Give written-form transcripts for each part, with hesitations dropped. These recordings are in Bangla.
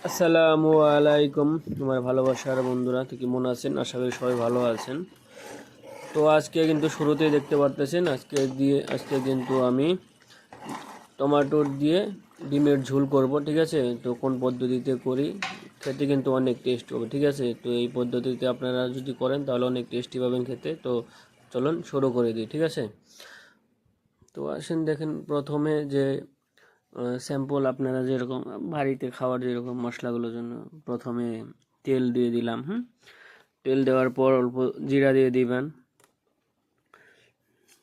আসসালামু আলাইকুম তোমার ভালোবাসার বন্ধুরা, তো কেমন আছেন? আশা করি সবাই ভালো আছেন। তো আজকে কিন্তু শুরুতেই দেখতে পারতেছেন, আজকে কিন্তু আমি টমেটোর দিয়ে ডিমের ঝোল করব, ঠিক আছে? তো কোন পদ্ধতিতে করি, খেতে কিন্তু অনেক টেস্ট হবে, ঠিক আছে? তো এই পদ্ধতিতে আপনারা যদি করেন তাহলে অনেক টেস্টি পাবেন খেতে। তো চলুন শুরু করে দিই, ঠিক আছে? তো আসেন দেখেন, প্রথমে যে স্যাম্পল আপনারা যেরকম বাড়িতে খাওয়ার যেরকম মশলাগুলোর জন্য প্রথমে তেল দিয়ে দিলাম। তেল দেওয়ার পর অল্প জিরা দিয়ে দিবেন,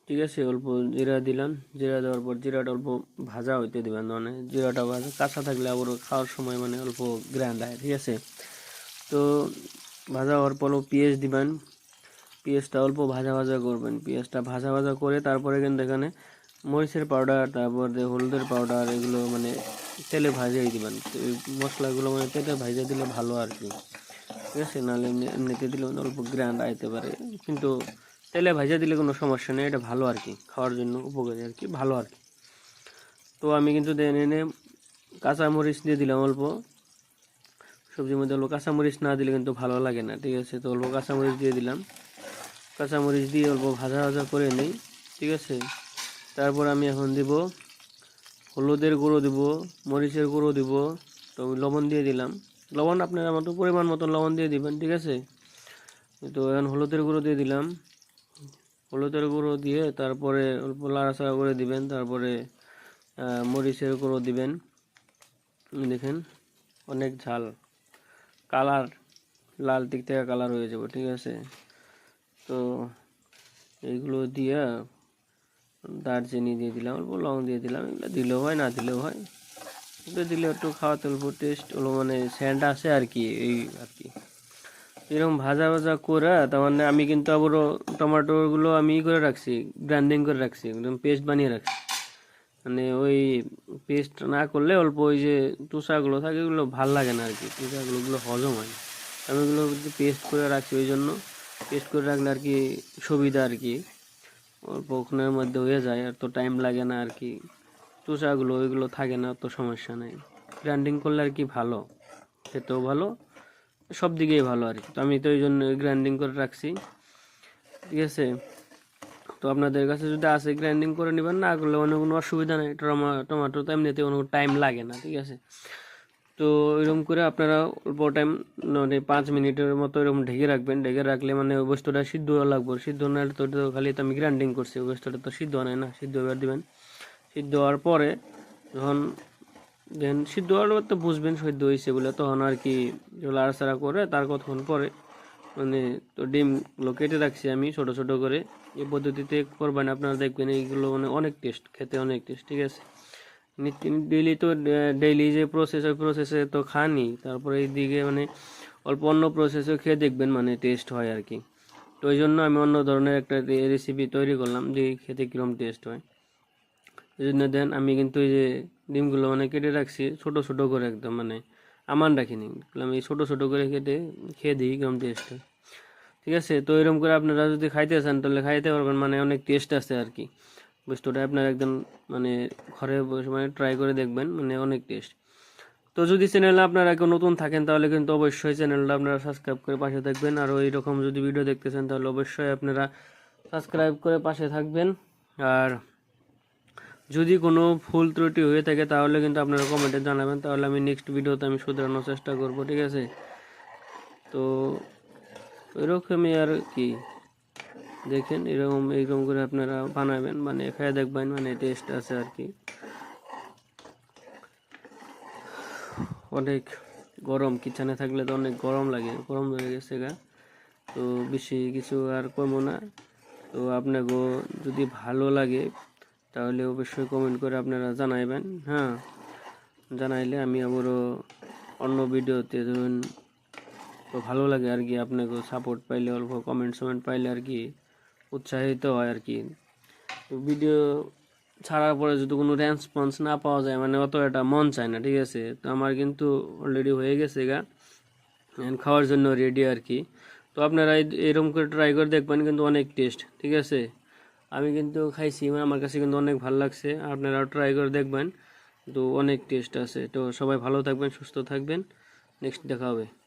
ঠিক আছে? অল্প জিরা দিলাম, জিরা দেওয়ার পর জিরাটা অল্প ভাজা হইতে দিবেন, মানে জিরাটা ভাজা কাঁচা থাকলে আবার খাওয়ার সময় মানে অল্প গ্র্যান্ড হয়, ঠিক আছে? তো ভাজা হওয়ার পর পেঁয়াজ দিবেন, পেঁয়াজটা অল্প ভাজা ভাজা করবেন, পেঁয়াজটা ভাজা ভাজা করে তারপরে কিন্তু এখানে মরিচের পাউডার, তারপর হলুদের পাউডার, এগুলো মানে তেলে ভাজিয়ে দিবেন। এই মশলাগুলো মানে তেলে ভাজিয়ে দিলে ভালো আর কি, ঠিক আছে? নাহলে এমনিতে দিলে মানে অল্প গ্র্যান্ড আইতে পারে, কিন্তু তেলে ভাজিয়ে দিলে কোনো সমস্যা নেই, এটা ভালো আর কি, খাওয়ার জন্য উপকারী আর কি, ভালো আর কি। তো আমি কিন্তু এনে কাঁচামরিচ দিয়ে দিলাম অল্প, সবজির মধ্যে অল্প কাঁচামরিচ না দিলে কিন্তু ভালো লাগে না, ঠিক আছে? তো অল্প কাঁচামরিচ দিয়ে দিলাম, কাঁচামরিচ দিয়ে অল্প ভাজা ভাজা করে নিই, ঠিক আছে? তারপর আমি এখন দিব হলুদের গুঁড়ো দিব, মরিচের গুঁড়ো দিব, তো লবণ দিয়ে দিলাম। লবণ আপনারা মতো পরিমাণ মতো লবণ দিয়ে দিবেন, ঠিক আছে? তো এখন হলুদের গুঁড়ো দিয়ে দিলাম, হলুদের গুঁড়ো দিয়ে তারপরে অল্প লাড়াচাড়া করে দিবেন, তারপরে মরিচের গুঁড়ো দিবেন। দেখেন অনেক ঝাল, কালার লাল দিক থেকে কালার হয়ে যাবে, ঠিক আছে? তো এইগুলো দিয়ে দারচিনি দিয়ে দিলাম, অল্প লং দিয়ে দিলাম, এগুলো দিলেও হয় না দিলেও হয়, এটা দিলে একটু খাওয়াতে অল্প টেস্ট হলো, মানে স্যান্ড আসে আর কি, এই আর কি। এরকম ভাজা ভাজা করে তার মানে আমি কিন্তু আবারও টমেটোগুলো আমি করে রাখছি, গ্রাইন্ডিং করে রাখছি, একদম পেস্ট বানিয়ে রাখছি। মানে ওই পেস্ট না করলে অল্প ওই যে তুষাগুলো থাকে ওগুলো ভাল লাগে না আর কি, তুষাগুলো হজম হয় না। আমি ওগুলো পেস্ট করে রাখছি, ওই জন্য পেস্ট করে রাখলে আর কি সুবিধা আর কি, অল্পক্ষণের মধ্যে হয়ে যায়, আর তো টাইম লাগে না আর কি। তুষাগুলো ওইগুলো থাকে না, তো সমস্যা নেই। গ্রাইন্ডিং করলে আর কি ভালো, খেতেও ভালো, সব দিকেই ভালো আর কি। তো আমি তো ওই জন্য গ্রাইন্ডিং করে রাখছি, ঠিক আছে? তো আপনাদের কাছে যদি আসে গ্রাইন্ডিং করে নেবেন, না করলে অন্য কোনো অসুবিধা নেই, টমেটো তো এমনিতে কোনো টাইম লাগে না, ঠিক আছে? তো এরকম করে আপনারা অল্প টাইম মানে 5 মিনিটের মতো এরকম ঢেকে রাখবেন, ঢেকে রাখলে মানে ওই বস্তুটা সিদ্ধ হওয়া লাগবে, সিদ্ধ না হলে তো খালি তো আমি গ্রাইন্ডিং করছি, ওই বস্তুটা তো সিদ্ধ হয় না, সিদ্ধ হবার দিবেন। সিদ্ধ হওয়ার পরে যখন দেন সিদ্ধ হওয়ার পর তো বুঝবেন সিদ্ধ হয়েছে বলে, তখন আর কি লাড়াচাড়া করে তার কতক্ষণ পরে মানে, তো ডিমগুলো কেটে রাখছি আমি ছোট ছোট করে। এই পদ্ধতিতে করবেন, আপনারা দেখবেন এইগুলো মানে অনেক টেস্ট, খেতে অনেক টেস্ট, ঠিক আছে? ডেইলি তো ডেইলি যে প্রসেস, ওই প্রসেসে তো খানি, তারপরে এইদিকে মানে অল্প অন্য প্রসেসও খেয়ে দেখবেন মানে টেস্ট হয় আর কি। তো ওই জন্য আমি অন্য ধরনের একটা রেসিপি তৈরি করলাম যে খেতে কীরকম টেস্ট হয়। এই জন্য দেন আমি কিন্তু এই যে ডিমগুলো মানে কেটে রাখছি ছোট ছোট করে, একদম মানে আমান রাখিনি, আমি ছোটো ছোটো করে কেটে খেয়ে দিই কীরকম টেস্ট হয়, ঠিক আছে? তো এরকম করে আপনারা যদি খাইতে চান তাহলে খাইতে পারবেন, মানে অনেক টেস্ট আছে আর কি। বস্তুটা আপনার একদম মানে ঘরে বসে মানে ট্রাই করে দেখবেন, মানে অনেক টেস্ট। তো যদি চ্যানেলে আপনারা কেউ নতুন থাকেন তাহলে কিন্তু অবশ্যই চ্যানেলটা আপনারা সাবস্ক্রাইব করে পাশে থাকবেন, আর এইরকম যদি ভিডিও দেখতে চান তাহলে অবশ্যই আপনারা সাবস্ক্রাইব করে পাশে থাকবেন। আর যদি কোনো ভুল ত্রুটি হয়ে থাকে তাহলে কিন্তু আপনারা কমেন্টে জানাবেন, তাহলে আমি নেক্সট ভিডিওতে আমি শুধরানোর চেষ্টা করব, ঠিক আছে? তো এরকমই আর কি, দেখেন এইরকম করে আপনারা বানাবেন, মানে খেয়ে দেখবেন মানে টেস্ট আছে আর কি। অনেক গরম, কিচেনে থাকলে তো অনেক গরম লাগে, গরম হয়ে গেছে গা। তো বেশি কিছু আর কমো না। তো আপনাকেও যদি ভালো লাগে তাহলে অবশ্যই কমেন্ট করে আপনারা জানাইবেন, হ্যাঁ? জানাইলে আমি আবারও অন্য ভিডিওতে ধরুন, তো ভালো লাগে আর কি, আপনাকে সাপোর্ট পাইলে অল্প কমেন্ট পাইলে আর কি উৎসাহিত হয় আর কি। তো ভিডিও ছাড়ার পরে যদি কোনো রেসপন্স না পাওয়া যায় মানে অত একটা মন চায় না, ঠিক আছে? তো আমার কিন্তু অলরেডি হয়ে গেছে গা, খাওয়ার জন্য রেডি আর কি। তো আপনারা এরকম করে ট্রাই করে দেখবেন, কিন্তু অনেক টেস্ট, ঠিক আছে? আমি কিন্তু খাইছি, মানে আমার কাছে কিন্তু অনেক ভালো লাগছে, আপনারাও ট্রাই করে দেখবেন, তো অনেক টেস্ট আছে। তো সবাই ভালো থাকবেন, সুস্থ থাকবেন, নেক্সট দেখা হবে।